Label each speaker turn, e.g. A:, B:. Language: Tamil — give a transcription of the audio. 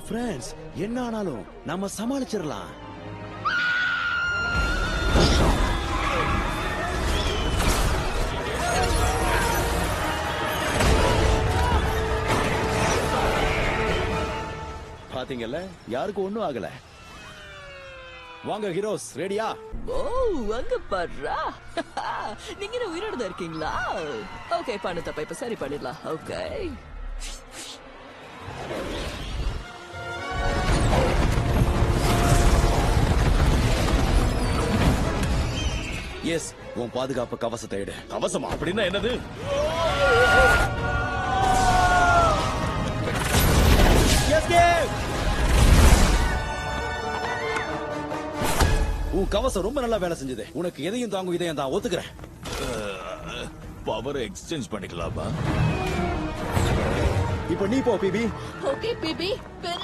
A: ஃப்ரெண்ட்ஸ், என்ன ஆனாலும் நம்ம சமாளிச்சிடலாம். பாத்தீங்கல்ல, யாருக்கும் ஒண்ணும் ஆகல. வாங்க ஹீரோஸ், ரெடியா?
B: ஓ, அங்க பாருடா. நீங்க உயிரோட தான் இருக்கீங்களா? ஓகே, பண்ண தப்ப இப்ப சரி பண்ணிடலாம். ஓகே,
A: எஸ், உன் பாதுகாப்பு கவசத்தை எடு.
C: கவசமா அப்படின்னா என்னது?
A: உன் கவசம் ரொம்ப நல்லா வேலை செஞ்சது. உனக்கு எதையும் தாங்கும் இதயம் தான், ஒத்துக்கிறேன்.
C: பவர் எக்ஸ்சேஞ்ச் பண்ணிக்கலாமா?
A: இப்ப நீ போ பிபி.
B: Okay BP.